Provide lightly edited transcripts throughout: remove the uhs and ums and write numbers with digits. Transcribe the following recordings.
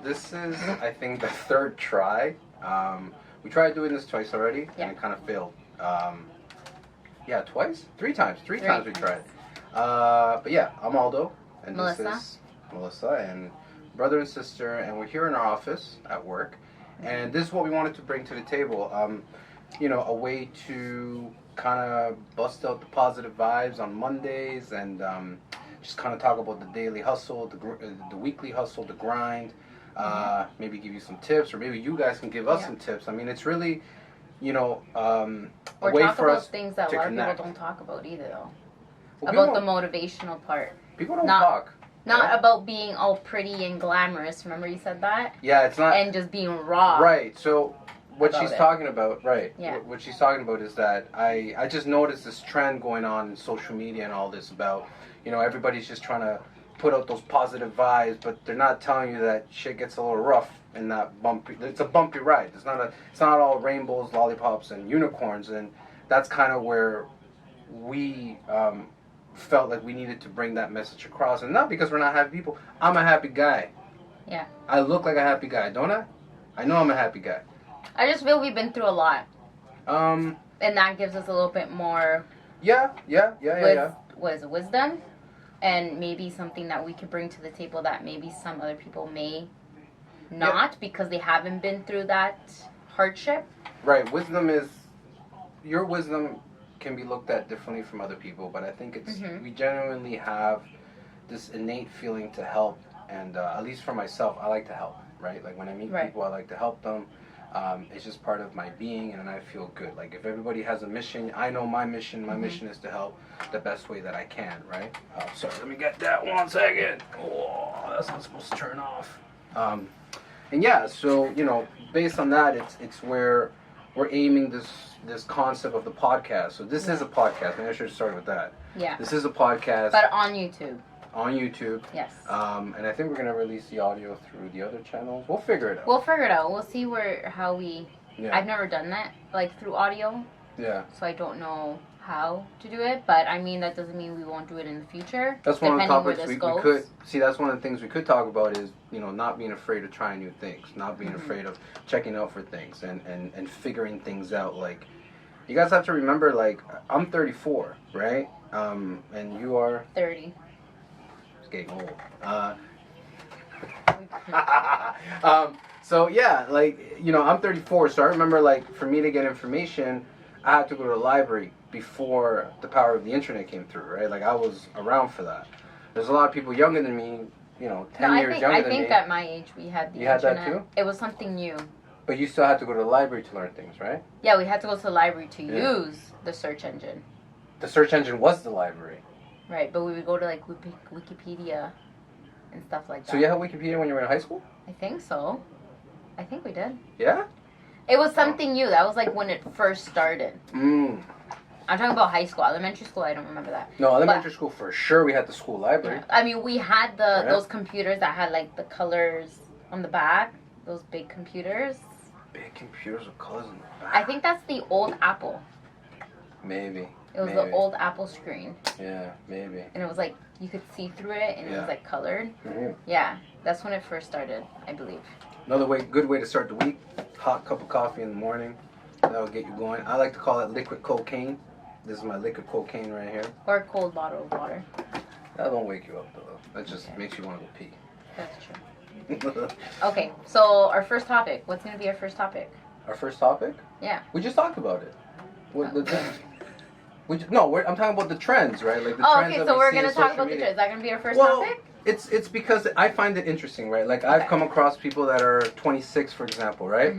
this is, I think, the third try. We tried doing this twice already, and it kind of failed. Yeah, twice? Three times we tried. But yeah, I'm Aldo, and Melissa. This is Melissa, and brother and sister, and we're here in our office at work, and this is what we wanted to bring to the table. A way to kind of bust out the positive vibes on Mondays, and just kind of talk about the daily hustle, the weekly hustle, the grind. Maybe give you some tips, or maybe you guys can give us some tips. I mean, it's really, a way for us things that a lot of people don't talk about either, though. About the motivational part. People don't talk. Not about being all pretty and glamorous. Remember you said that? Yeah, it's not. And just being raw. Right. So what she's talking about, right? Yeah. What she's talking about is that I just noticed this trend going on in social media and all this about, everybody's just trying to put out those positive vibes, but they're not telling you that shit gets a little rough in that bumpy. It's a bumpy ride. It's not all rainbows, lollipops, and unicorns, and that's kind of where we felt like we needed to bring that message across, and not because we're not happy people. I'm a happy guy. Yeah. I look like a happy guy, don't I? I know I'm a happy guy. I just feel we've been through a lot. And that gives us a little bit more. Yeah. What is it, wisdom? And maybe something that we could bring to the table that maybe some other people may not, because they haven't been through that hardship. Right. Your wisdom can be looked at differently from other people, but I think it's we genuinely have this innate feeling to help, and at least for myself, I like to help, right? Like when I meet people, I like to help them. It's just part of my being, and I feel good. Like if everybody has a mission, I know my mission. My mission is to help the best way that I can, right? Sorry, let me get that 1 second. Oh, that's not supposed to turn off. And yeah, so based on that, it's where we're aiming this concept of the podcast. So this is a podcast. Maybe I should start with that. Yeah. This is a podcast. But on YouTube. On YouTube. Yes. And I think we're gonna release the audio through the other channels. We'll figure it out. We'll see how we. Yeah. I've never done that through audio. Yeah. So I don't know how to do it, but I mean that doesn't mean we won't do it in the future. That's one of the topics we could see. That's one of the things we could talk about is not being afraid of trying new things, not being afraid of checking out for things and figuring things out. Like you guys have to remember, like I'm 34, right? And you are 30. Getting old. So yeah, I'm 34, so I remember for me to get information, I had to go to the library before the power of the internet came through, right? Like I was around for that. There's a lot of people younger than me, 10 years younger than me. I think at my age we had the internet. You had that too? It was something new. But you still had to go to the library to learn things, right? Yeah, we had to go to the library to use the search engine. The search engine was the library. Right, but we would go to Wikipedia and stuff like that. So you had Wikipedia when you were in high school? I think so. I think we did. Yeah? It was something new. That was when it first started. I'm talking about high school. Elementary school, I don't remember that. No, elementary school for sure. We had the school library. Yeah. I mean, we had those computers that had the colors on the back. Those big computers. Big computers with colors on the back. I think that's the old Apple. Maybe. It was the old Apple screen. Yeah, maybe. And it was you could see through it, and it was colored. Mm-hmm. Yeah, that's when it first started, I believe. Another good way to start the week, hot cup of coffee in the morning. That'll get you going. I like to call it liquid cocaine. This is my liquid cocaine right here. Or a cold bottle of water. That won't wake you up, though. That just makes you want to go pee. That's true. Okay, so our first topic. What's going to be our first topic? Our first topic? Yeah. We just talked about it. I'm talking about the trends, right? Like the trends okay, so we're going to talk about the trends. Is that going to be our first topic? It's because I find it interesting, right? Like I've come across people that are 26, for example, right?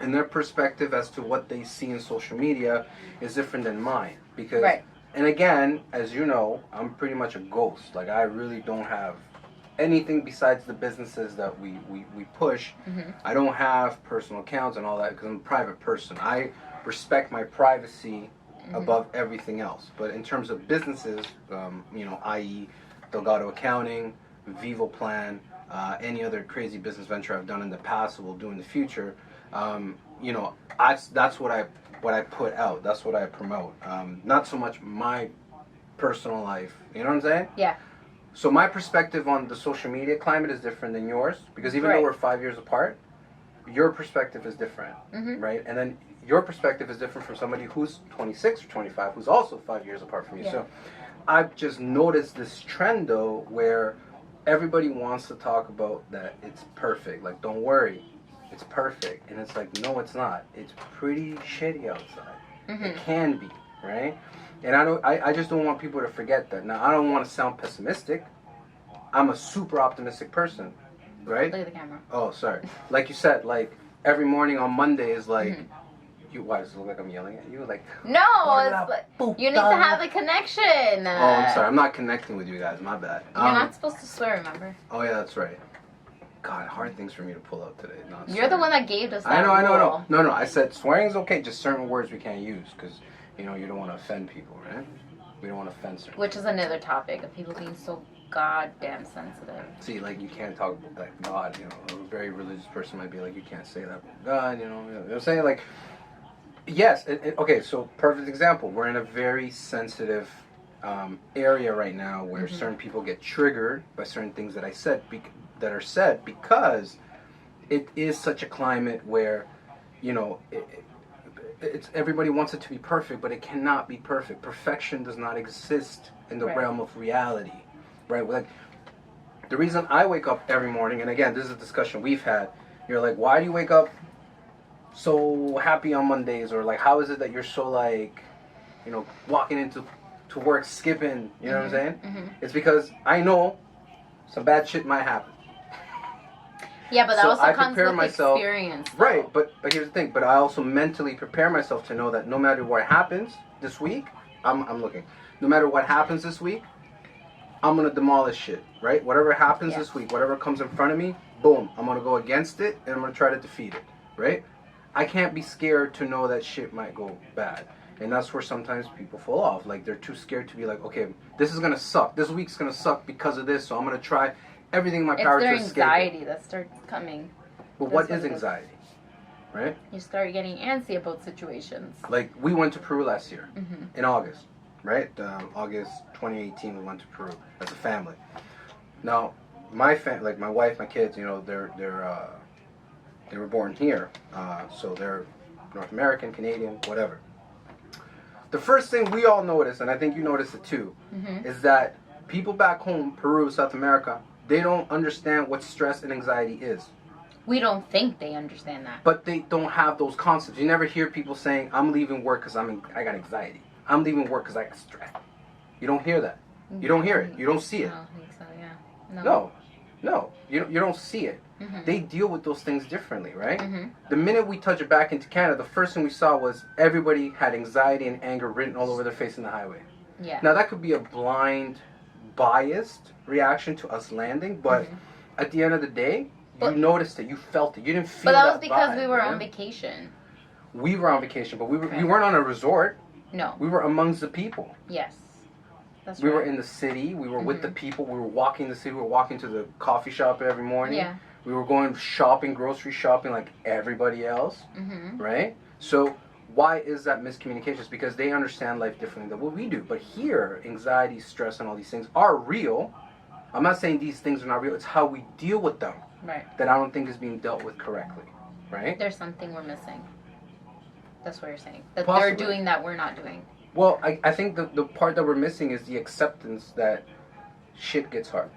And their perspective as to what they see in social media is different than mine. Because, and again, as you know, I'm pretty much a ghost. Like I really don't have anything besides the businesses that we push. I don't have personal accounts and all that because I'm a private person. I respect my privacy above everything else. But in terms of businesses, i.e. Delgado Accounting, Vivo Plan, any other crazy business venture I've done in the past or will do in the future, that's what I put out. That's what I promote. Not so much my personal life. You know what I'm saying? Yeah. So my perspective on the social media climate is different than yours, because even though we're 5 years apart, your perspective is different, right? And then your perspective is different from somebody who's 26 or 25, who's also 5 years apart from you. So I've just noticed this trend, though, where everybody wants to talk about that it's perfect. Like, don't worry, it's perfect. And it's like, no, it's not. It's pretty shitty outside. It can be, right? And I just don't want people to forget that. Now, I don't want to sound pessimistic. I'm a super optimistic person, right? Look at the camera. Oh, sorry. Like you said, like every morning on Monday is like, why does it look like I'm yelling at you? Like, no, it's like, you need to have a connection. Oh, I'm sorry. I'm not connecting with you guys. My bad. You're not supposed to swear, remember? Oh, yeah, that's right. God, hard things for me to pull out today. You're the one that gave us that I know. rule. No. I said swearing's okay. Just certain words we can't use because, you know, you don't want to offend people, right? We don't want to offend certain. Which is another topic of people being so goddamn sensitive. See, like, you can't talk about like God, you know. A very religious person might be like, you can't say that about God, you know what I'm saying? Like, yes, okay, so perfect example. We're in a very sensitive area right now where certain people get triggered by certain things that I said, that are said, because it is such a climate where, you know, it's everybody wants it to be perfect, but it cannot be perfect. Perfection does not exist in the realm of reality, right? Like, the reason I wake up every morning, and again, this is a discussion we've had, you're like, why do you wake up so happy on Mondays? Or like, how is it that you're so, like, you know, walking into work skipping, you know what I'm saying? It's because I know some bad shit might happen. Yeah, but that so also I comes prepare with myself, experience. Though. Right, but here's the thing. But I also mentally prepare myself to know that no matter what happens this week, I'm looking. No matter what happens this week, I'm gonna demolish shit. Right, whatever happens this week, whatever comes in front of me, boom, I'm gonna go against it and I'm gonna try to defeat it. Right, I can't be scared to know that shit might go bad. And that's where sometimes people fall off. Like, they're too scared to be like, okay, this is gonna suck. This week's gonna suck because of this, so I'm gonna try everything in my power to escape it. It's their anxiety that starts coming. But what is anxiety? Right? You start getting antsy about situations. Like, we went to Peru last year, in August, right? August 2018, we went to Peru as a family. Now, my family, like my wife, my kids, you know, they were born here, so they're North American, Canadian, whatever. The first thing we all notice, and I think you noticed it too, is that people back home, Peru, South America, they don't understand what stress and anxiety is. We don't think they understand that. But they don't have those concepts. You never hear people saying, I'm leaving work because I got anxiety. I'm leaving work because I got stress. You don't hear that. You don't hear it. You don't see it. I don't think so, yeah. No. You don't see it. They deal with those things differently, right? The minute we touch it back into Canada, the first thing we saw was everybody had anxiety and anger written all over their face in the highway. Yeah. Now, that could be a blind, biased reaction to us landing, but at the end of the day, you noticed it, you felt it, you didn't feel that. But that was because vibe, we were on vacation. We were on vacation, but we weren't on a resort. No. We were amongst the people. Yes. That's we right. were in the city, we were with the people, we were walking the city, we were walking to the coffee shop every morning. Yeah. We were going shopping, grocery shopping like everybody else, right? So why is that miscommunication? It's because they understand life differently than what we do. But here, anxiety, stress, and all these things are real. I'm not saying these things are not real. It's how we deal with them that I don't think is being dealt with correctly, right? There's something we're missing. That's what you're saying. That Possibly. they're doing that we're not doing. Well, I think the part that we're missing is the acceptance that shit gets hard,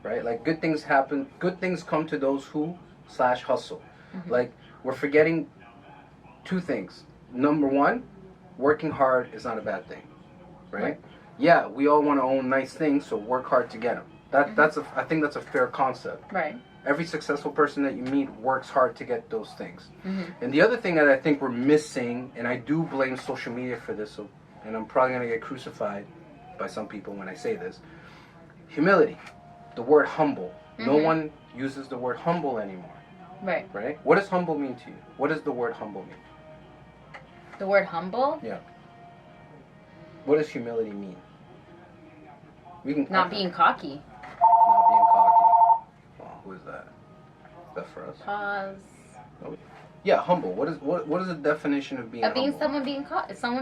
right? Like, good things happen. Good things come to those who /hustle. Like, we're forgetting two things. Number one, working hard is not a bad thing, right? Yeah, we all want to own nice things, so work hard to get them. I think that's a fair concept. Right. Every successful person that you meet works hard to get those things. And the other thing that I think we're missing, and I do blame social media for this, and I'm probably going to get crucified by some people when I say this, humility, the word humble. No one uses the word humble anymore. Right. Right? What does humble mean to you? What does the word humble mean? The word humble? Yeah. What does humility mean? We can Not being cocky. Not being cocky. Well, who is that? Is that for us? Pause. Oh. Yeah, humble. What is the definition of being humble? Someone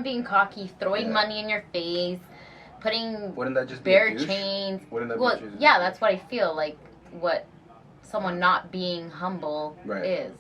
being cocky, throwing money in your face, putting wouldn't that just be bear a douche? chains. Wouldn't that Well, be just yeah, that's what I feel like. What someone not being humble Right. is.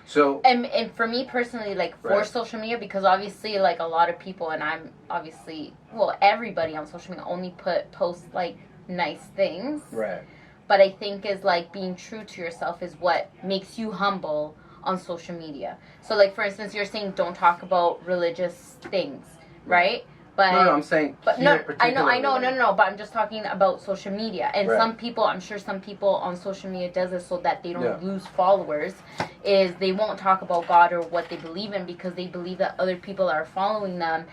So And for me personally, like for Right. social media, because obviously like a lot of people, and I'm obviously, well, everybody on social media only post like nice things. Right. But I think is like being true to yourself is what makes you humble on social media. So like for instance, you're saying don't talk about religious things, right? But No, I'm saying but here no, I particularly, know, like- no. But I'm just talking about social media, and Right. some people, I'm sure some people on social media does this so that they don't Yeah. lose followers. Is they won't talk about God or what they believe in because they believe that other people that are following them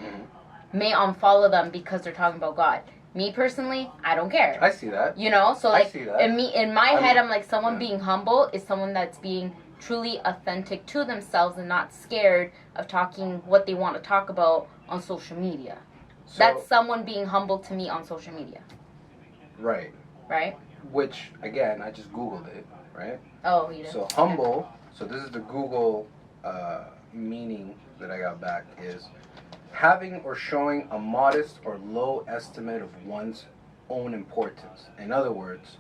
may unfollow them because they're talking about God. Me personally, I don't care. I see that. You know, so I like see that. in my head, I'm like someone yeah. being humble is someone that's being truly authentic to themselves and not scared of talking what they want to talk about on social media. So, That's someone being humble to me on social media. right. Right? Which again, I just Googled it. Right. Oh, you did. So humble. So this is the Google meaning that I got back is having or showing a modest or low estimate of one's own importance. In other words,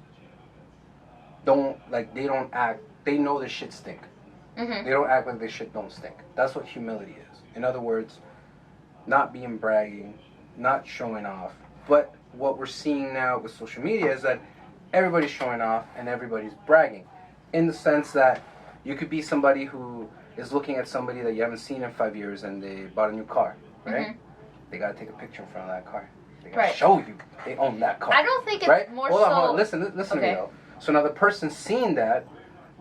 they don't act. They know this shit stink. Mm-hmm. They don't act like this shit don't stink. That's what humility is. In other words, not being bragging, not showing off. But what we're seeing now with social media is that everybody's showing off and everybody's bragging. In the sense that you could be somebody who is looking at somebody that you haven't seen in 5 years and they bought a new car, right? Mm-hmm. They gotta take a picture in front of that car. They gotta Right. show you they own that car. I don't think it's right? more Hold on, so. hold on. Listen to me Okay. though. So now the person seeing that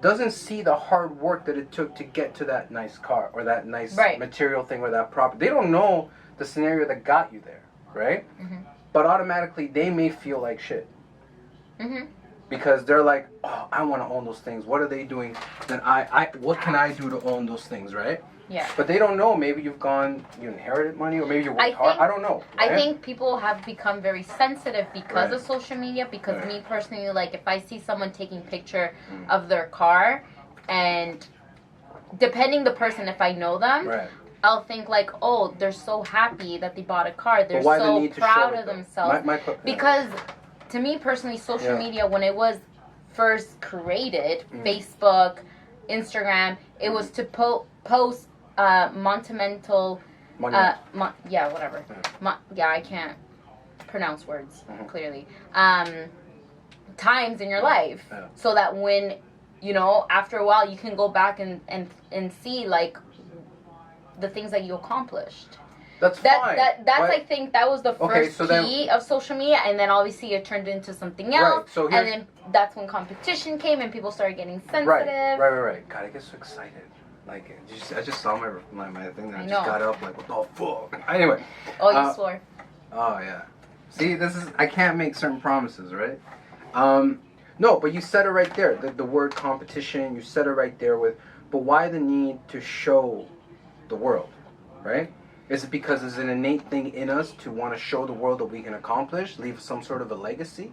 doesn't see the hard work that it took to get to that nice car or that nice Right. material thing or that property. They don't know the scenario that got you there, right? Mm-hmm. But automatically they may feel like shit. Mm-hmm. Because they're like, oh, I want to own those things. What are they doing? Then what can I do to own those things, right? Yeah. But they don't know. Maybe you inherited money, or maybe you worked hard. I don't know. Right? I think people have become very sensitive because Right. of social media. Because Right. me personally, like if I see someone taking picture of their car, and depending the person, if I know them, Right. I'll think like, oh, they're so happy that they bought a car. They're But why the so need to proud show it, of though? themselves. Because to me personally, social Yeah. media, when it was first created, Facebook, Instagram, it was to post monumental, Monument. whatever. Yeah. I can't pronounce words Mhm. clearly. Times in your life, Yeah. so that when, after a while, you can go back and see like the things that you accomplished. That's fine. That's But- I think that was the Okay, first so then- key of social media, and then obviously it turned into something Right, else. so and here's- then that's when competition came and people started getting sensitive. Right. God, I get so excited. Like, I just saw my thing and I just know. got up like, what the fuck? Anyway. Oh, you swore. Oh, yeah. See, I can't make certain promises, right? No, but you said it right there. The word competition, you said it right there but why the need to show the world, right? Is it because there's an innate thing in us to want to show the world that we can accomplish, leave some sort of a legacy?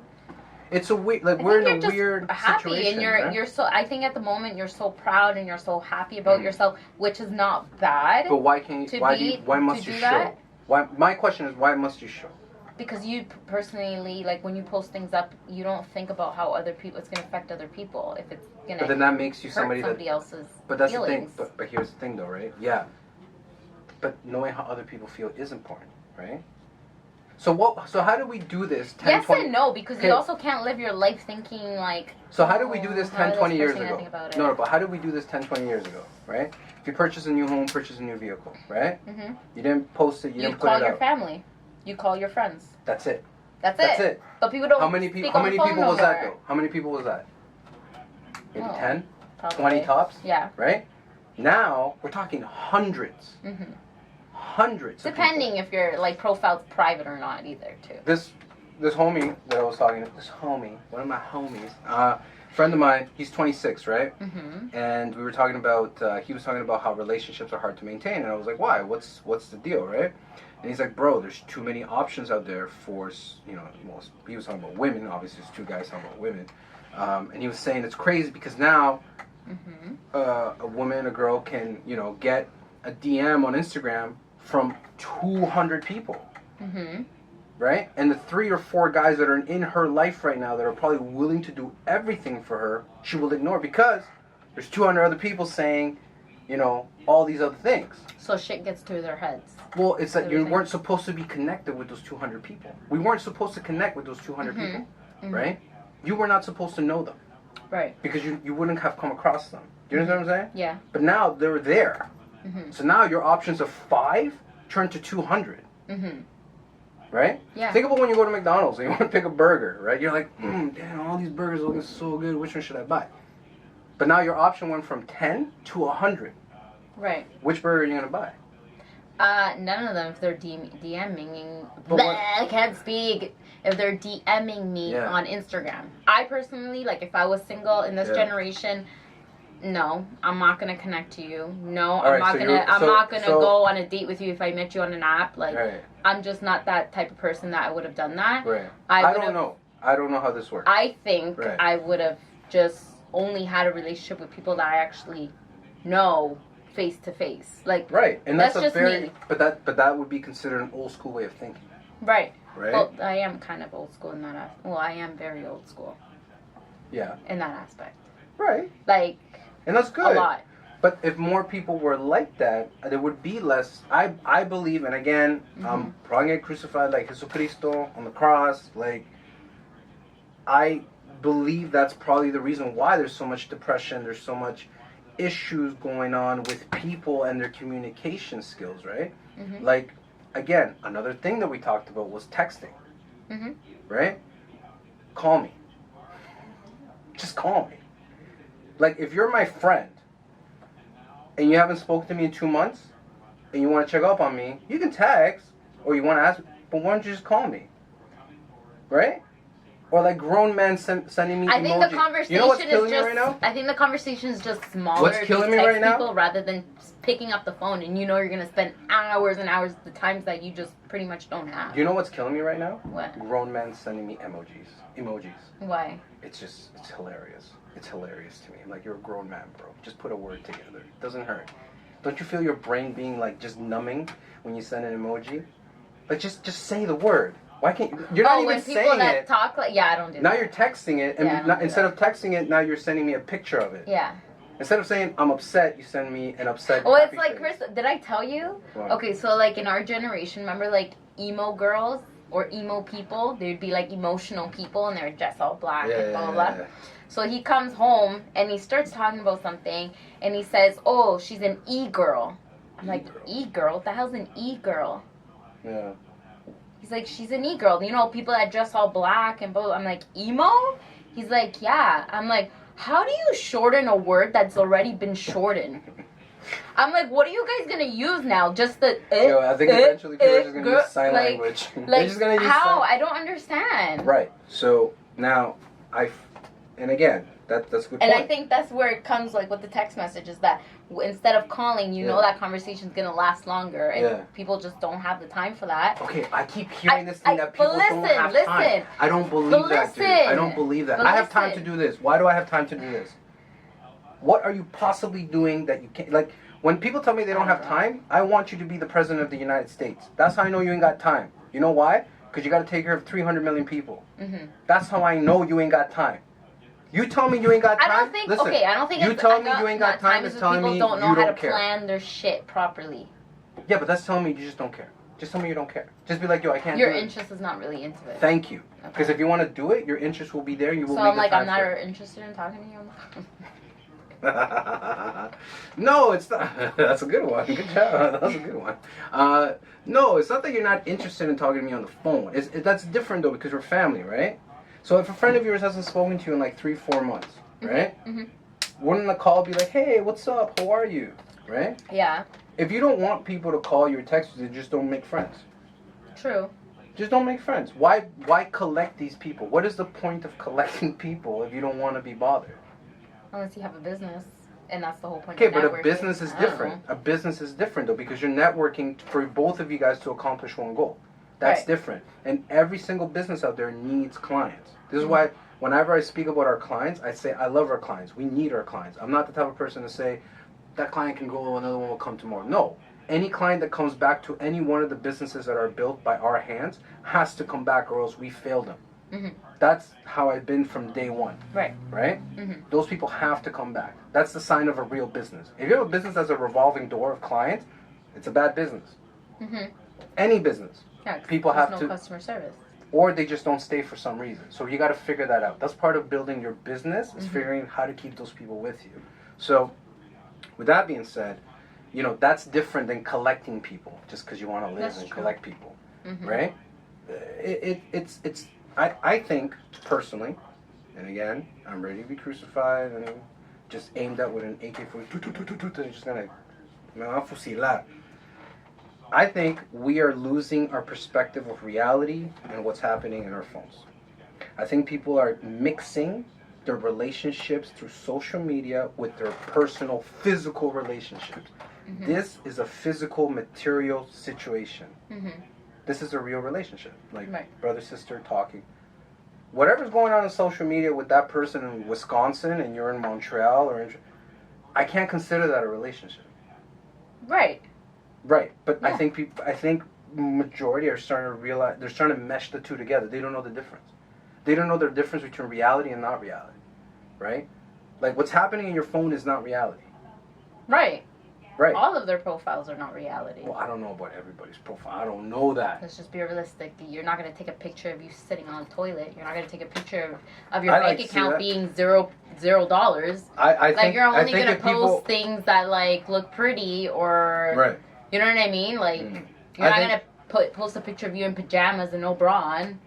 It's a weird, like we're in a weird happy situation, and right? you're so. I think at the moment you're so proud and you're so happy about yourself, which is not bad. But why can't to you? be- Why to must do you that? show? Why? My question is, why must you show? Because you personally, like when you post things up, you don't think about how other people, it's going to affect other people. If it's going But then to that makes you hurt somebody somebody else's But that's feelings. the thing. But here's the thing, though, right? Yeah. But knowing how other people feel is important, right? So what? So how do we do this? 10, Yes 20, and no, because Okay. you also can't live your life thinking like. So how did we do this how 10, is 20 this years person gonna ago? think about it? No, but how did we do this 10, 20 years ago, right? If you purchase a new home, purchase a new vehicle, right? Mm-hmm. You didn't post it, you You didn't put call it your out. family. You call your friends. That's it. That's it. But people don't. How many speak people? How on the many phone people no was that more. though? How many people was that? Maybe Oh, 10, Probably. 20 tops, Yeah. right? Now we're talking hundreds, Mm-hmm. hundreds. of people. Depending if your like profile's private or not, either too. This homie that I was talking to, one of my homies, friend of mine, he's 26, right? Mm-hmm. And we were talking about, he was talking about how relationships are hard to maintain, and I was like, why? What's the deal, right? And he's like, bro, there's too many options out there for, he was talking about women, obviously there's two guys talking about women, and he was saying it's crazy because now Mm-hmm. a girl can, get a DM on Instagram from 200 people. Mm-hmm. right? And the 3 or 4 guys that are in her life right now that are probably willing to do everything for her, she will ignore because there's 200 other people saying, all these other things. So shit gets to their heads. Well, it's that you weren't supposed to be connected with those 200 people. We weren't supposed to connect with those 200 people, right? You were not supposed to know them. Right. Because you wouldn't have come across them. Do you understand what I'm saying? Yeah. But now they're there. So now your options of 5 turn to 200. Right? Yeah. Think about when you go to McDonald's and you want to pick a burger, right? You're like, damn, all these burgers looking so good. Which one should I buy? But now your option went from 10 to 100. Right. Which burger are you going to buy? None of them if they're DMing. I can't speak. If they're DMing me on Instagram. I personally, like, if I was single in this generation, no, I'm not gonna connect to you. No, I'm not gonna go on a date with you if I met you on an app. Like, I'm just not that type of person that I would have done that. Right. I don't know. I don't know how this works. I think I would have just only had a relationship with people that I actually know face to face. Like, right, and that's just very. me. But that would be considered an old school way of thinking. Right. Right. Well, I am kind of old school in that aspect. Well, I am very old school. Yeah. In that aspect. Right. Like. And that's good. A lot. But if more people were like that, there would be less. I believe, and again, I'm probably gonna get crucified like Jesucristo on the cross. Like, I believe that's probably the reason why there's so much depression. There's so much issues going on with people and their communication skills, right? Like, again, another thing that we talked about was texting, right? Call me. Just call me. Like, if you're my friend and you haven't spoken to me in 2 months and you want to check up on me, you can text or you want to ask, but why don't you just call me? Right? Or like grown men sending me emojis. I think the conversation you know what's killing is me just. right now? I think the conversation is just smaller. What's killing me right now? People rather than picking up the phone, and you're gonna spend hours and hours the times that you just pretty much don't have. You know what's killing me right now? What? Grown men sending me emojis. Why? It's hilarious. It's hilarious to me. I'm like, you're a grown man, bro. Just put a word together. It doesn't hurt. Don't you feel your brain being like just numbing when you send an emoji? Like just say the word. Why can't you? You're not even saying it. Oh, when people that talk like, I don't do that. Now you're texting it, and instead of texting it, now you're sending me a picture of it. Yeah. Instead of saying I'm upset, you send me an upset. Well, it's like, Chris, did I tell you? What? Okay, so like in our generation, remember like emo girls or emo people? They'd be like emotional people, and they're dressed all black and blah blah blah. So he comes home and he starts talking about something, and he says, "Oh, she's an e-girl." I'm like, "E-girl? What the hell's an e-girl?" Yeah. He's like, she's an e-girl. You know, people that dress all black and blah. I'm like, emo? He's like, yeah. I'm like, how do you shorten a word that's already been shortened? I'm like, what are you guys going to use now? Just the Yo, I think eventually people are just going to use sign language. Like, just gonna use how? I don't understand. Right. So, now, and again, that's a good point. And I think that's where it comes, like, with the text messages, that instead of calling, you know that conversation's going to last longer, and people just don't have the time for that. Okay, I keep hearing this thing that people don't have time. I don't believe that, dude. I don't believe that. I have time to do this. Why do I have time to do this? What are you possibly doing that you can't... Like, when people tell me they don't have time, I want you to be the president of the United States. That's how I know you ain't got time. You know why? Because you got to take care of 300 million people. That's how I know you ain't got time. You tell me you ain't got time. I don't think. Listen, okay, I don't think. You tell me you ain't got time is telling me you don't care. People don't know how to plan their shit properly. Yeah, but that's telling me you just don't care. Just tell me you don't care. Just be like, yo, I can't. Your interest is not really into it. Thank you. Because if you want to do it, your interest will be there. You will. So make I'm like, the time I'm not interested in talking to you on the phone. No, it's not. That's a good one. Good job. That's a good one. No, it's not that you're not interested in talking to me on the phone. That's different though, because we're family, right? So if a friend of yours hasn't spoken to you in like 3-4 months, right? Wouldn't the call be like, hey, what's up? How are you? Right? Yeah. If you don't want people to call you or text you, then just don't make friends. True. Just don't make friends. Why collect these people? What is the point of collecting people if you don't want to be bothered? Unless you have a business, and that's the whole point. Okay, but a business is different. A business is different though, because you're networking for both of you guys to accomplish one goal. That's different. And every single business out there needs clients. This is why whenever I speak about our clients, I say I love our clients. We need our clients. I'm not the type of person to say that client can go, another one will come tomorrow. No. any client that comes back to any one of the businesses that are built by our hands has to come back, or else we failed them. Mm-hmm. That's how I've been from day one. Right. Right? Mm-hmm. Those people have to come back. That's the sign of a real business. If you have a business that's a revolving door of clients, it's a bad business. Mm-hmm. Any business. Yeah, people have no customer service. Or they just don't stay for some reason. So you got to figure that out. That's part of building your business, is figuring how to keep those people with you. So with that being said, you know, that's different than collecting people just because you want to live and collect people, right? I think personally, and again, I'm ready to be crucified and just aimed at with an AK-47 and just gonna fusilar. I think we are losing our perspective of reality and what's happening in our phones. I think people are mixing their relationships through social media with their personal, physical relationships. Mm-hmm. This is a physical, material situation. Mm-hmm. This is a real relationship. Like brother, sister talking. Whatever's going on social media with that person in Wisconsin and you're in Montreal, I can't consider that a relationship. Right. Right, but yeah. I think majority are starting to realize, they're starting to mesh the two together. They don't know the difference. They don't know the difference between reality and not reality, right? Like what's happening in your phone is not reality. Right. Right. All of their profiles are not reality. Well, I don't know about everybody's profile. I don't know that. Let's just be realistic. You're not going to take a picture of you sitting on a toilet. You're not going to take a picture of your bank account being $0. I think you're only going to post things that like look pretty or. Right. You know what I mean? Like, you're not going to post a picture of you in pajamas and no bra on.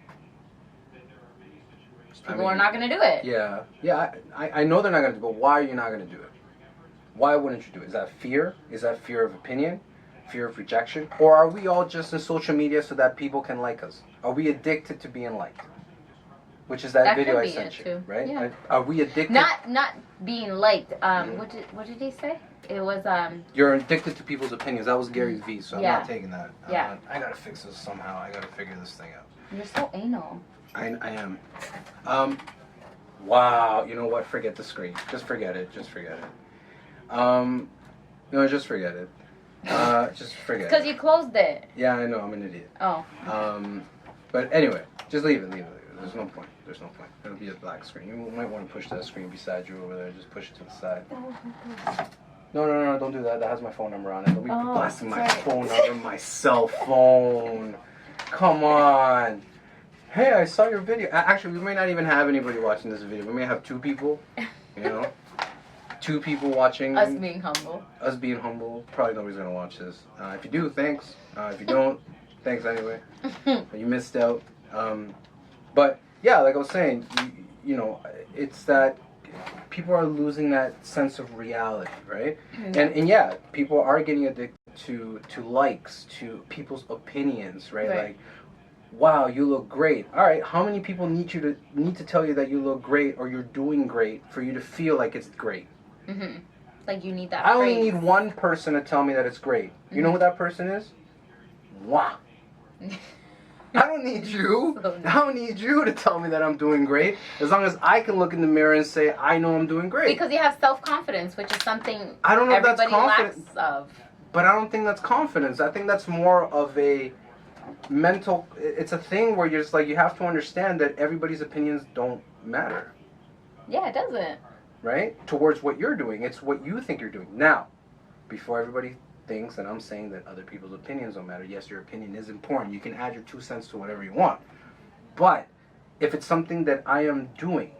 People are not going to do it. Yeah. Yeah, I know they're not going to do it, but why are you not going to do it? Why wouldn't you do it? Is that fear? Is that fear of opinion? Fear of rejection? Or are we all just in social media so that people can like us? Are we addicted to being liked? Which is that video I sent you, right? Yeah. Are we addicted? Not being liked. What did he say? It was You're addicted to people's opinions. That was Gary's V, so I'm not taking that. I gotta fix this somehow. I gotta figure this thing out. You're so anal. I am. Wow. You know what? Forget the screen. Just forget it. Just forget it. No, just forget it. Just forget it. Because you closed it. Yeah, I know. I'm an idiot. Oh. But anyway, just leave it. There's no point. It'll be a black screen. You might want to push that screen beside you over there. Just push it to the side. No, don't do that. That has my phone number on it. Don't be blasting my phone number, my cell phone. Come on. Hey, I saw your video. Actually, we may not even have anybody watching this video. We may have 2 people, you know. 2 people watching. Us being humble. Probably nobody's going to watch this. If you do, thanks. If you don't, thanks anyway. You missed out. But, yeah, like I was saying, you know, it's that people are losing that sense of reality, right? Mm-hmm. And yeah, people are getting addicted to likes, to people's opinions, right? Like, wow, you look great. All right, how many people need to tell you that you look great or you're doing great for you to feel like it's great? Mm-hmm. Like you need that. I only need one person to tell me that it's great. You know who that person is? Wow. I don't need you. I don't need you to tell me that I'm doing great. As long as I can look in the mirror and say, I know I'm doing great. Because you have self-confidence, which is something I don't know if that's lacks of. But I don't think that's confidence. I think that's more of a mental... It's a thing where you're just like, you have to understand that everybody's opinions don't matter. Yeah, it doesn't. Right? Towards what you're doing. It's what you think you're doing. Now, before everybody thinks that I'm saying that other people's opinions don't matter, yes, your opinion is important. You can add your 2 cents to whatever you want. But if it's something that I am doing,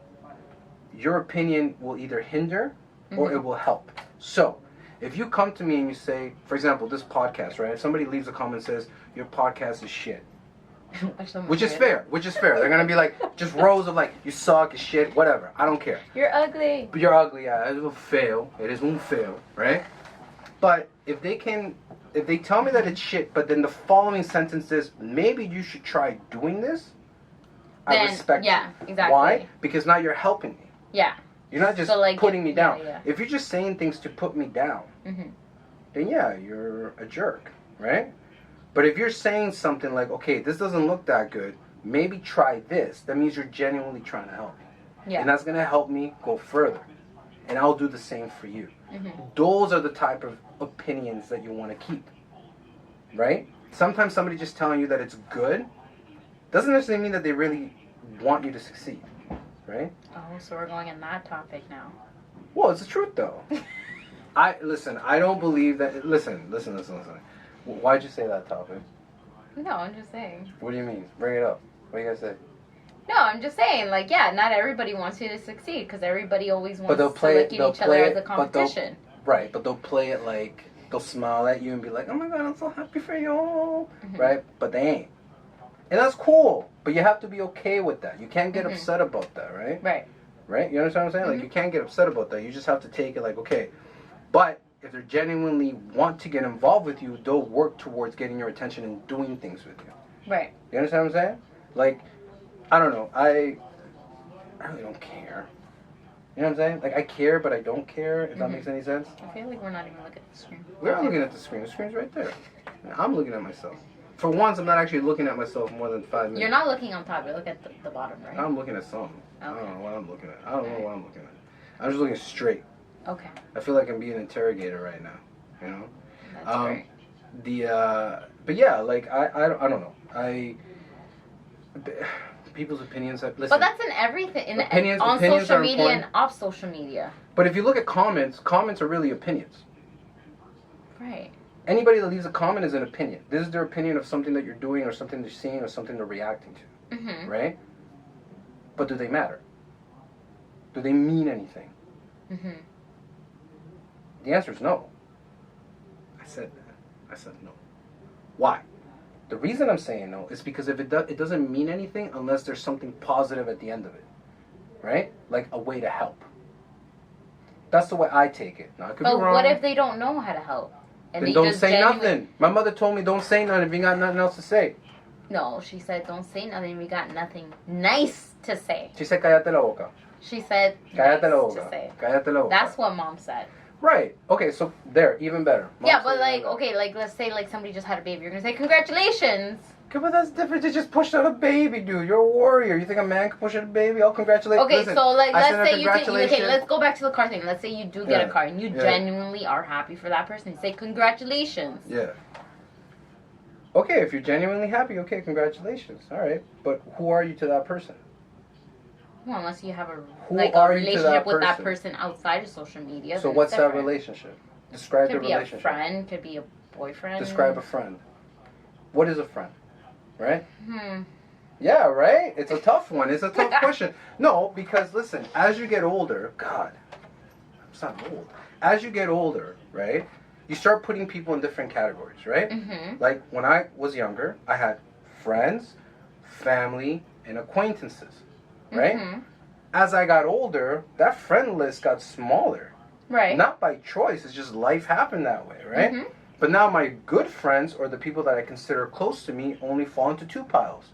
your opinion will either hinder or it will help. So, if you come to me and you say, for example, this podcast, right? If somebody leaves a comment and says, your podcast is shit. Which is fair. They're going to be like, just rows of like, you suck, it's shit, whatever. I don't care. You're ugly. But you're ugly, yeah. It will fail. It is won't fail, right? But if they tell me that it's shit, but then the following sentence is, maybe you should try doing this, I respect you. Yeah, exactly. Why? Because now you're helping me. Yeah. You're not just putting me down. Yeah. If you're just saying things to put me down, then yeah, you're a jerk, right? But if you're saying something like, okay, this doesn't look that good, maybe try this, that means you're genuinely trying to help me. Yeah. And that's going to help me go further. And I'll do the same for you. Those are the type of opinions that you want to keep. right? Sometimes somebody just telling you that it's good doesn't necessarily mean that they really want you to succeed, right? Oh, so we're going in that topic now. Well, it's the truth, though. I don't believe that. Listen. Why'd you say that topic? No, I'm just saying. What do you mean? Bring it up. What do you guys say? No, I'm just saying, like, yeah, not everybody wants you to succeed because everybody always wants to look at each other as a competition. But they'll play it like, they'll smile at you and be like, oh my God, I'm so happy for you, right? But they ain't. And that's cool, but you have to be okay with that. You can't get upset about that, right? Right? You understand what I'm saying? Like, you can't get upset about that. You just have to take it like, okay. But if they genuinely want to get involved with you, they'll work towards getting your attention and doing things with you. Right. You understand what I'm saying? Like, I don't know. I really don't care. You know what I'm saying? Like, I care, but I don't care, if that makes any sense. I feel like we're not even looking at the screen. We're looking at the screen. The screen's right there. I'm looking at myself. For once, I'm not actually looking at myself more than 5 minutes. You're not looking on top. You're looking at the bottom, right? I'm looking at something. Okay. I don't know what I'm looking at. I don't know what I'm looking at. I'm just looking straight. Okay. I feel like I'm being interrogated right now. You know? That's great. But yeah, like, I don't know. People's opinions. Listen, but that's in everything. Opinions on social media important. and off social media. But if you look at comments are really opinions. Right. Anybody that leaves a comment is an opinion. This is their opinion of something that you're doing or something they're seeing or something they're reacting to. Right? But do they matter? Do they mean anything? The answer is no. I said no. Why? The reason I'm saying no is because if it doesn't mean anything unless there's something positive at the end of it. Right? Like a way to help. That's the way I take it. Now, I could be wrong. But what if they don't know how to help? And then don't say nothing. My mother told me don't say nothing if you got nothing else to say. No, she said don't say nothing if you got nothing nice to say. She said cállate la boca. She said cállate nice la boca. to say. Cállate la boca. That's what Mom said. Right. Okay, so there, even better. Yeah, but like, okay, like let's say like somebody just had a baby. You're gonna say congratulations. Okay, but that's different. You just pushed out a baby, dude. You're a warrior. You think a man can push out a baby? I'll congratulate. Okay, Listen, so like let's say you okay, let's go back to the car thing. Let's say you do get a car and you genuinely are happy for that person. You say congratulations. Yeah. Okay, if you're genuinely happy, okay, congratulations. All right, but who are you to that person? Well, unless you have a relationship with that person outside of social media. So what's that relationship? Describe the relationship. Could be a friend. Could be a boyfriend. Describe a friend. What is a friend? Right? Yeah, right? It's a tough one. It's a tough question. No, because listen, as you get older, God, I'm sounding old. As you get older, right, you start putting people in different categories, right? Like when I was younger, I had friends, family, and acquaintances, right? As I got older, that friend list got smaller. Right. Not by choice, it's just life happened that way, right? But now my good friends, or the people that I consider close to me, only fall into two piles.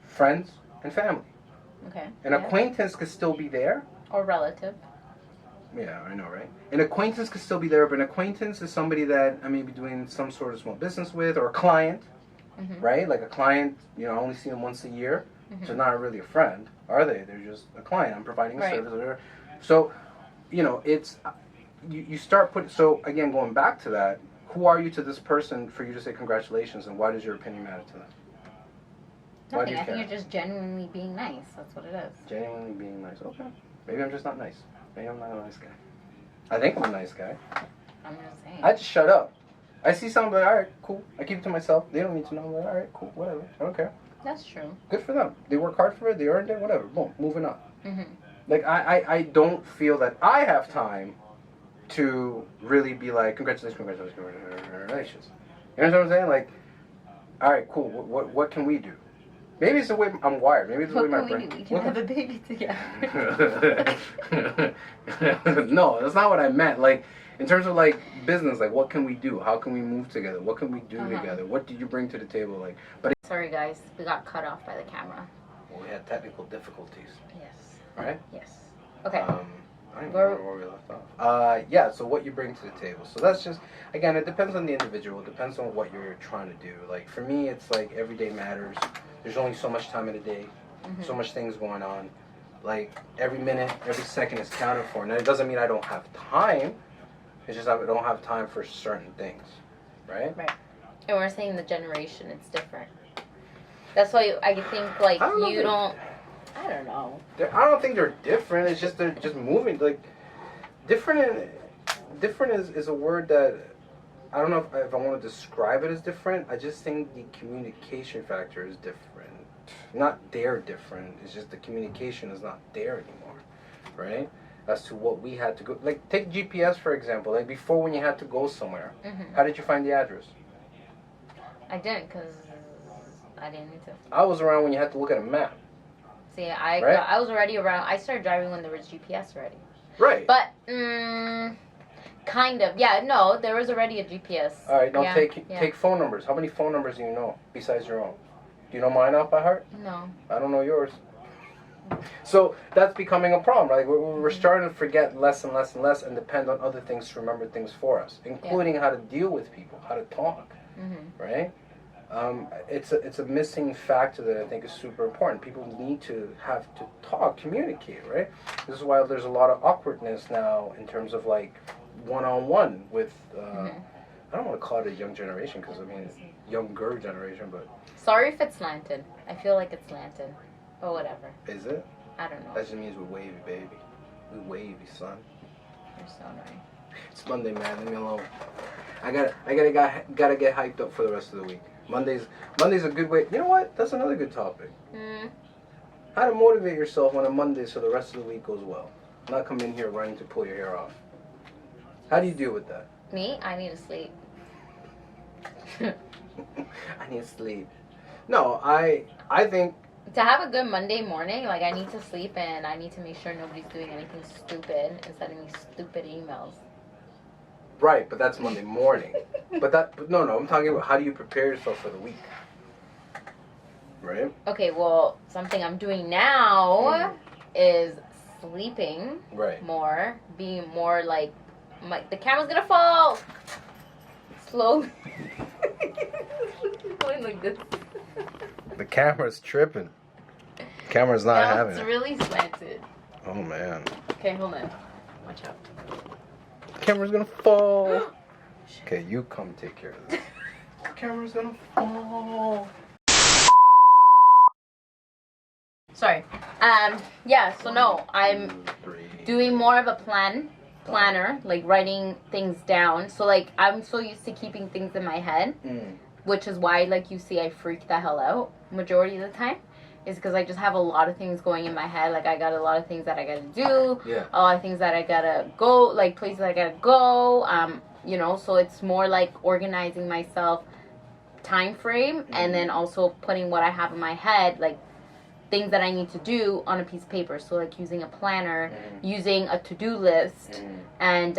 Friends and family. Okay. An acquaintance could still be there. Or relative. Yeah, I know, right? An acquaintance could still be there, but an acquaintance is somebody that I may be doing some sort of small business with, or a client, right? Like a client, you know, I only see them once a year, so not really a friend, are they? They're just a client. I'm providing a service. So, you know, it's... You start putting, so again, going back to that, who are you to this person for you to say congratulations, and why does your opinion matter to them? Nothing. I think you're just genuinely being nice. That's what it is. Genuinely being nice. Okay. Maybe I'm just not nice. Maybe I'm not a nice guy. I think I'm a nice guy. I'm just saying. I just shut up. I see something like, alright, cool. I keep it to myself. They don't need to know. I'm like, alright, cool, whatever. I don't care. That's true. Good for them. They work hard for it. They earned it. Whatever. Boom. Moving on. Like, I don't feel that I have time to really be like, congratulations. You know what I'm saying? Like, all right, cool. What can we do? Maybe it's the way I'm wired. Maybe it's the way my brain. We can have a baby together. No, that's not what I meant. Like, in terms of like business, like what can we do? How can we move together? What can we do together? What did you bring to the table? Like, but sorry guys, we got cut off by the camera. Well, we had technical difficulties. Yes. Right? Yes. Okay. I don't remember where we left off. Yeah, so what you bring to the table. So that's just, again, it depends on the individual. It depends on what you're trying to do. Like, for me, it's like every day matters. There's only so much time in a day. So much things going on. Like, every minute, every second is counted for. And it doesn't mean I don't have time. It's just I don't have time for certain things. right? Right. And we're saying the generation, it's different. That's why I think, like, I don't know. I don't think they're different. It's just they're just moving. Like, different is a word that I don't know if I want to describe it as different. I just think the communication factor is different. Not they're different. It's just the communication is not there anymore, right? As to what we had to go. Like, take GPS, for example. Like, before when you had to go somewhere, how did you find the address? I didn't, because I didn't need to. I was around when you had to look at a map. See, I was already around. I started driving when there was GPS already. Right. But, kind of. Yeah, no, there was already a GPS. All right, now take phone numbers. How many phone numbers do you know besides your own? Do you know mine off by heart? No. I don't know yours. So that's becoming a problem, right? We're starting to forget less and less and less and depend on other things to remember things for us, including how to deal with people, how to talk, right? It's a missing factor that I think is super important. People need to have to talk, communicate, right? This is why there's a lot of awkwardness now in terms of like one-on-one with, I don't want to call it a young generation because I mean it's younger generation, but. Sorry if it's slanted. I feel like it's slanted. But whatever. Is it? I don't know. That just means we're wavy, baby. We wavy, son. You're so annoying. It's Monday, man. Leave me alone. I gotta get hyped up for the rest of the week. Monday's a good way. You know what? That's another good topic. How to motivate yourself on a Monday so the rest of the week goes well. Not come in here running to pull your hair off. How do you deal with that? Me? I need to sleep. I need to sleep. No, I think. To have a good Monday morning, like, I need to sleep and I need to make sure nobody's doing anything stupid and sending me stupid emails. Right, but that's Monday morning. but no, I'm talking about how do you prepare yourself for the week? Right? Okay, well, something I'm doing now is sleeping more, being more like the camera's gonna fall. Slowly. Going like this. The camera's tripping. The camera's not having it. It's really slanted. Oh, man. Okay, hold on. Watch out. The camera's gonna fall. Okay, you come take care of this. The camera's gonna fall. Sorry. Yeah, so no, I'm doing more of a planner, like writing things down. So, like, I'm so used to keeping things in my head. Which is why, like, you see I freak the hell out majority of the time. Is because I just have a lot of things going in my head. Like, I got a lot of things that I gotta do. Yeah. A lot of things that I gotta go, like, places I gotta go. You know, so it's more like organizing myself time frame. And then also putting what I have in my head, like, things that I need to do on a piece of paper. So, like, using a planner, using a to-do list. And,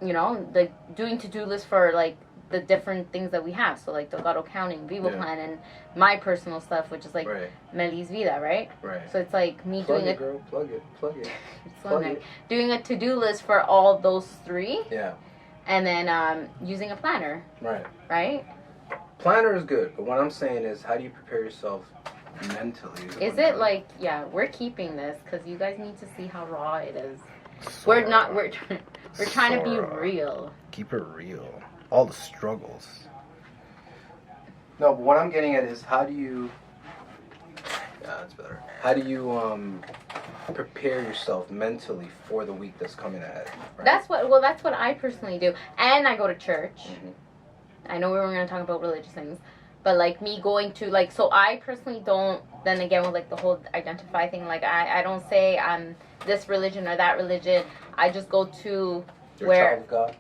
you know, like, doing to-do lists for, like, the different things that we have. So, like, the Lotto Counting, Vivo Plan, and my personal stuff, which is, like, Meli's Vida, right? So it's, like, me doing it. Girl. Plug it. Doing a to-do list for all those three. Yeah. And then using a planner. Right? Planner is good, but what I'm saying is, how do you prepare yourself mentally? Is it, like, yeah, we're keeping this, because you guys need to see how raw it is. We're trying to be real. Keep it real. All the struggles. No, but what I'm getting at is how do you... Yeah, that's better. How do you prepare yourself mentally for the week that's coming ahead? Right? That's what I personally do. And I go to church. I know we were going to talk about religious things. But, like, me going to, like, so I personally don't, then again, with, like, the whole identify thing, like, I don't say I'm this religion or that religion. I just go to You're a child of God?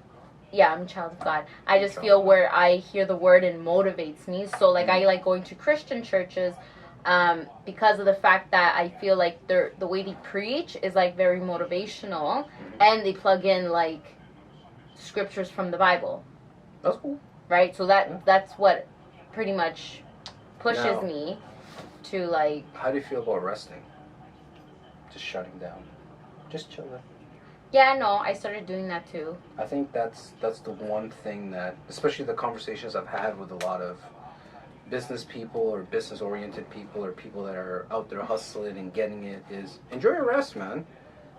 Yeah, I'm a child of God. I just feel where I hear the word and motivates me. So, like, I like going to Christian churches because of the fact that I feel like the way they preach is, like, very motivational. And they plug in, like, scriptures from the Bible. That's cool. Right? So that's what pretty much pushes me to, like... How do you feel about resting? Just shutting down. Just chilling. Yeah, no, I started doing that too. I think that's the one thing that, especially the conversations I've had with a lot of business people or business-oriented people or people that are out there hustling and getting it, is enjoy your rest, man.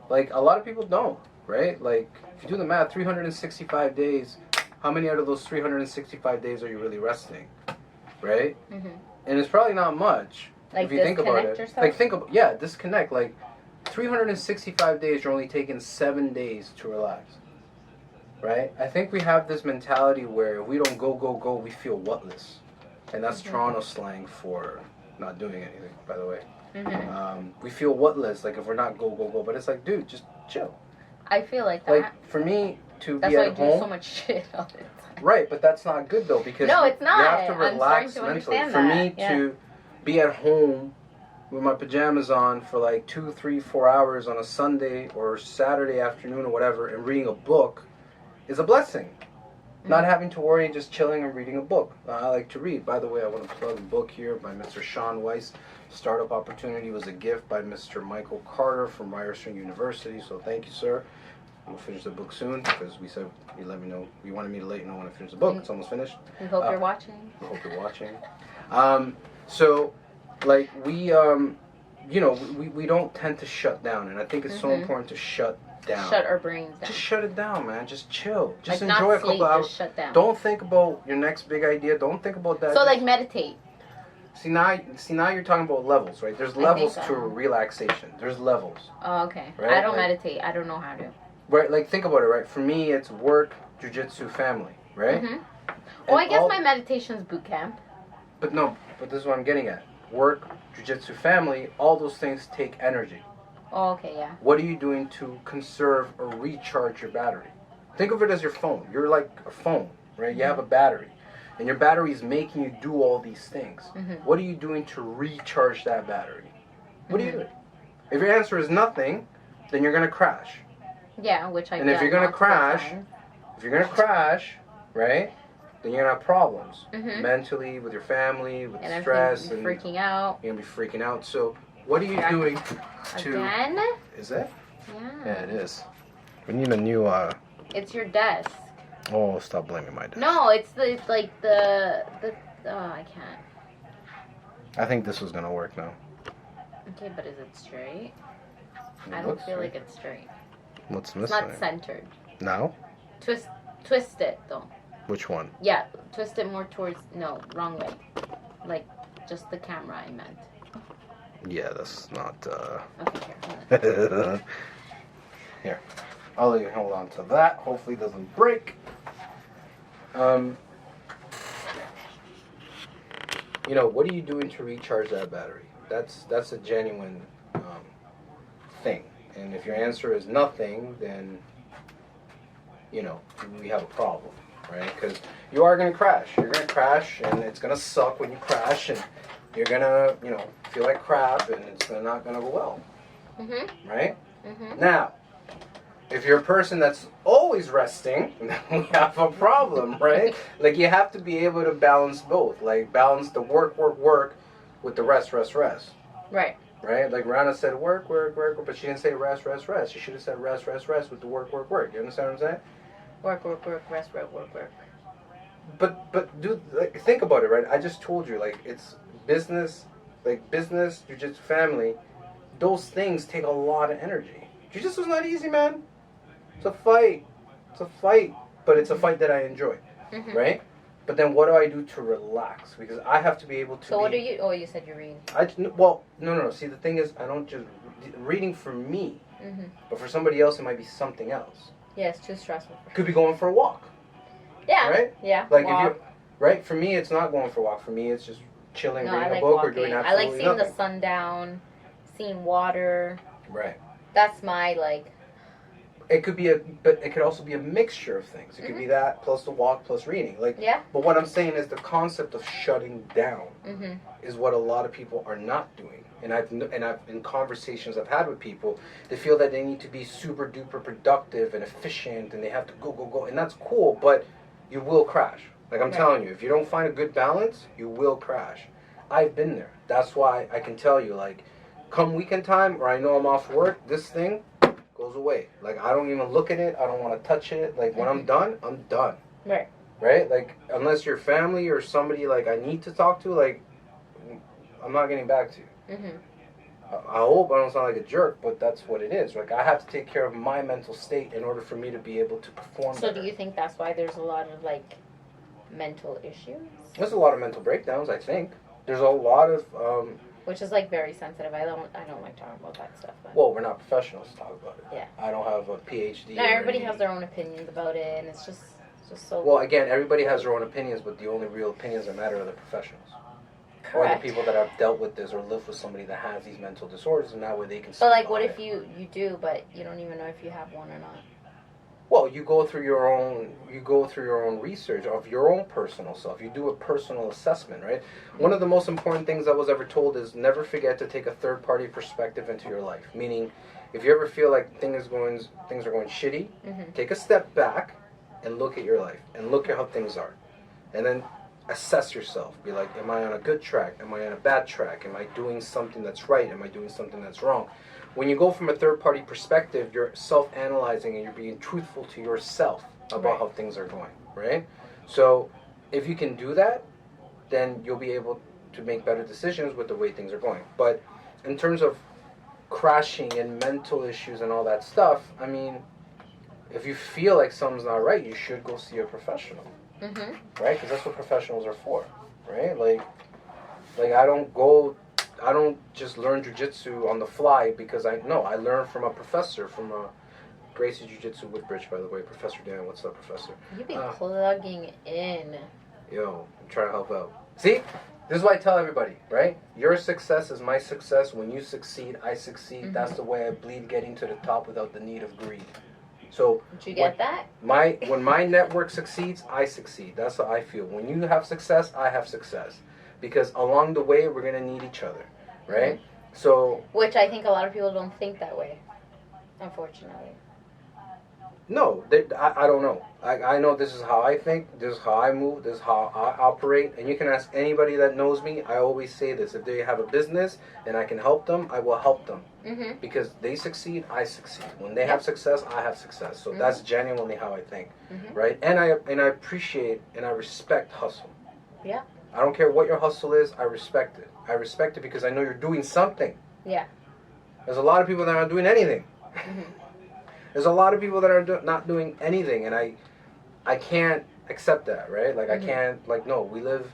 Like, a lot of people don't, right? Like, if you do the math, 365 days, how many out of those 365 days are you really resting? Right? Mm-hmm. And it's probably not much. Like, if you think about it. Yourself? Like, disconnect. Like, 365 days, you're only taking 7 days to relax. Right? I think we have this mentality where if we don't go, we feel whatless. And that's Toronto slang for not doing anything, by the way. Mm-hmm. We feel whatless, like if we're not go. But it's like, dude, just chill. I feel like that. Like, for me to that's be at home. That's home. why I do so much shit all the time. Right, but that's not good, though, because no, it's not. you have to relax I'm mentally. To for me to be at home with my pajamas on for like 2, 3, 4 hours on a Sunday or Saturday afternoon or whatever and reading a book is a blessing. Mm-hmm. Not having to worry, just chilling and reading a book. I like to read. By the way, I want to plug a book here by Mr. Sean Weiss. Startup Opportunity was a gift by Mr. Michael Carter from Ryerson University. So thank you, sir. We'll finish the book soon because we said you let me know. You wanted me to let you know when I finish the book. It's almost finished. We hope you're watching. We hope you're watching. So, like we don't tend to shut down, and I think it's so important to shut down. Shut our brains down. Just shut it down, man. Just chill. Just like enjoy not a couple sleep, hours. Just shut down. Don't think about your next big idea. Don't think about that. So like meditate. See now you're talking about levels, right? There's levels to relaxation. There's levels. Oh, okay. Right? I don't meditate. I don't know how to. Right, like think about it, right? For me, it's work, jujitsu, family, right? Mm-hmm. Well, I guess my meditation's boot camp. But this is what I'm getting at. Work, jujitsu, family, all those things take energy. Oh, okay, yeah. What are you doing to conserve or recharge your battery? Think of it as your phone. You're like a phone, right? You have a battery. And your battery is making you do all these things. Mm-hmm. What are you doing to recharge that battery? What are you doing? If your answer is nothing, then you're going to crash. Yeah, which I. And if you're gonna crash, right, then you're gonna have problems mentally with your family, with stress, and freaking out. You're gonna be freaking out. So, what are you doing to? Again? Is it? Yeah. Yeah, it is. We need a new. It's your desk. Oh, stop blaming my desk. No, it's like the. Oh, I can't. I think this was gonna work now. Okay, but is it straight? I don't feel like it's straight. What's missing? It's not centered. Now? Twist it though. Which one? Yeah, twist it more towards. No, wrong way. Like just the camera I meant. Yeah, that's not. Okay, here. Here, I'll let you hold on to that. Hopefully, it doesn't break. What are you doing to recharge that battery? That's a genuine thing. And if your answer is nothing, then, we have a problem, right? Because you are going to crash. You're going to crash, and it's going to suck when you crash, and you're going to, feel like crap, and it's not going to go well, right? Mm-hmm. Now, if you're a person that's always resting, then we have a problem, right? Like, you have to be able to balance both. Like, balance the work with the rest. Right. Right? Like Rana said work, but she didn't say rest. She should have said rest with the work. You understand what I'm saying? Work, rest, work. But dude, like, think about it, right? I just told you, like, it's business, jiu-jitsu, family. Those things take a lot of energy. Jiu-jitsu's not easy, man. It's a fight, but it's a fight that I enjoy, right? But then what do I do to relax? Because I have to be able to. So what do you? Oh, you said you read. No. See, the thing is, I don't just reading for me, but for somebody else, it might be something else. Yeah, it's too stressful. Could be going for a walk. Yeah. Right. Yeah. Like walk. If you, right? For me, it's not going for a walk. For me, it's just chilling, reading a book, or doing absolutely nothing. I like seeing the sun down, seeing water. Right. That's my like. It could be but it could also be a mixture of things. It could be that plus the walk plus reading. Like, yeah. But what I'm saying is the concept of shutting down is what a lot of people are not doing. And I've in conversations I've had with people, they feel that they need to be super duper productive and efficient, and they have to go, and that's cool. But you will crash. Like I'm telling you, if you don't find a good balance, you will crash. I've been there. That's why I can tell you, like, come weekend time, or I know I'm off work, this thing goes away. Like, I don't even look at it. I don't want to touch it. Like, when I'm done, I'm done. Right. Right? Like, unless you're family or somebody, like, I need to talk to, like, I'm not getting back to you. I hope I don't sound like a jerk, but that's what it is. Like, I have to take care of my mental state in order for me to be able to perform better. So do you think that's why there's a lot of, like, mental issues? There's a lot of mental breakdowns, I think. There's a lot of... which is, like, very sensitive. I don't like talking about that stuff. But. Well, we're not professionals to talk about it. Yeah. I don't have a PhD. No, everybody has their own opinions about it, and it's just so... Well, again, everybody has their own opinions, but the only real opinions that matter are the professionals. Correct. Or the people that have dealt with this or lived with somebody that has these mental disorders, and that way they can... But, like, what if you do, but you don't even know if you have one or not? Well, you go through your own research of your own personal self. You do a personal assessment, right? Mm-hmm. One of the most important things I was ever told is never forget to take a third-party perspective into your life. Meaning, if you ever feel like things are going shitty, mm-hmm. take a step back and look at your life and look at how things are, and then assess yourself. Be like, am I on a good track? Am I on a bad track? Am I doing something that's right? Am I doing something that's wrong? When you go from a third-party perspective, you're self-analyzing and you're being truthful to yourself about how things are going, right? So if you can do that, then you'll be able to make better decisions with the way things are going. But in terms of crashing and mental issues and all that stuff, I mean, if you feel like something's not right, you should go see a professional, mm-hmm. right? Because that's what professionals are for, right? Like I don't just learn jiu-jitsu on the fly because I learned from a professor, from a Gracie Jiu-Jitsu Woodbridge, by the way. Professor Dan, what's up, Professor? You be plugging in. Yo, I'm trying to help out. See? This is what I tell everybody, right? Your success is my success. When you succeed, I succeed. Mm-hmm. That's the way I bleed getting to the top without the need of greed. So did you get that? When my network succeeds, I succeed. That's how I feel. When you have success, I have success. Because along the way, we're going to need each other, right? Mm-hmm. So... Which I think a lot of people don't think that way, unfortunately. No, I don't know. I know this is how I think, this is how I move, this is how I operate, and you can ask anybody that knows me. I always say this. If they have a business and I can help them, I will help them. Mm-hmm. Because they succeed, I succeed. When they have success, I have success. So mm-hmm. that's genuinely how I think, mm-hmm. right? And I appreciate and I respect hustle. Yeah. I don't care what your hustle is, I respect it. I respect it because I know you're doing something. Yeah. There's a lot of people that aren't doing anything. Mm-hmm. There's a lot of people that are not doing anything, and I can't accept that, right? Like, mm-hmm. I can't, like, no, we live,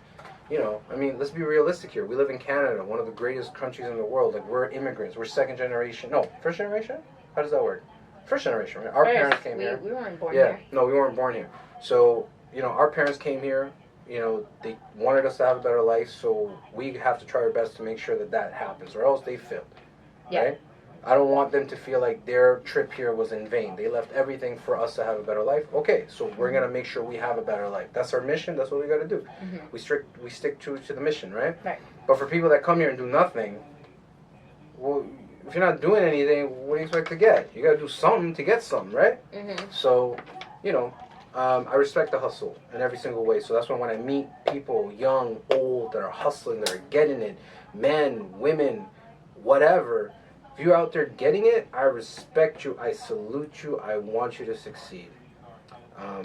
I mean, let's be realistic here. We live in Canada, one of the greatest countries in the world. Like, we're immigrants. We're second generation. No, first generation? How does that work? First generation, right? Our parents came here. We weren't born here. No, we weren't born here. So, our parents came here. They wanted us to have a better life, so we have to try our best to make sure that happens, or else they failed, right? I don't want them to feel like their trip here was in vain. They left everything for us to have a better life. Okay, so we're going to make sure we have a better life. That's our mission. That's what we got to do. Mm-hmm. We stick to the mission, right? Right. But for people that come here and do nothing, well, if you're not doing anything, what do you expect to get? You got to do something to get something, right? Mm-hmm. So, I respect the hustle in every single way. So that's why when I meet people, young, old, that are hustling, that are getting it, men, women, whatever, if you're out there getting it, I respect you, I salute you, I want you to succeed. I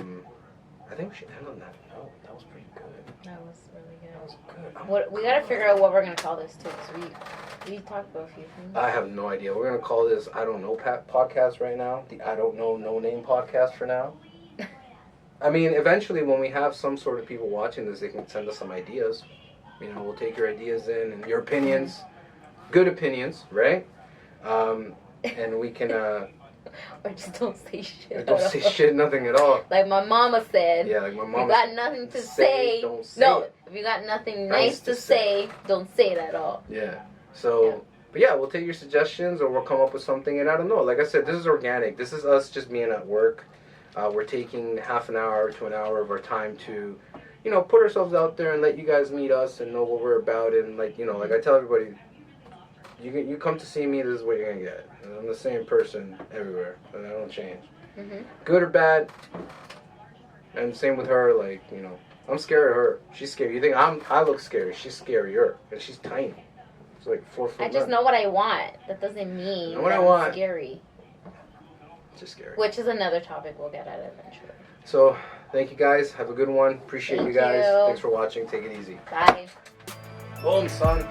think we should end on that note. That was pretty good. That was really good. That was good. We gotta figure out what we're gonna call this too, because we talked about a few things. I have no idea. We're gonna call this I Don't Know podcast right now. The I Don't Know No Name podcast for now. I mean, eventually when we have some sort of people watching this, they can send us some ideas. We'll take your ideas in and your opinions. Good opinions, right? And we can, or just don't say shit. Don't say shit, nothing at all. Like my mama said. Yeah, like my mama. If you got nothing to say, don't say it. If you got nothing nice to say, don't say it at all. Yeah. So, but yeah, we'll take your suggestions or we'll come up with something. And I don't know. Like I said, this is organic. This is us just being at work. We're taking half an hour to an hour of our time to, put ourselves out there and let you guys meet us and know what we're about. And like I tell everybody, you come to see me, this is what you're going to get. And I'm the same person everywhere. And I don't change. Mm-hmm. Good or bad. And same with her, I'm scared of her. She's scary. You think I look scary. She's scarier. And she's tiny. She's like 4 foot. I just know what I want. That doesn't mean I'm scary. Just scary. Which is another topic we'll get at eventually. So, thank you guys. Have a good one. Appreciate you guys. Thanks for watching. Take it easy. Bye. Boom, son.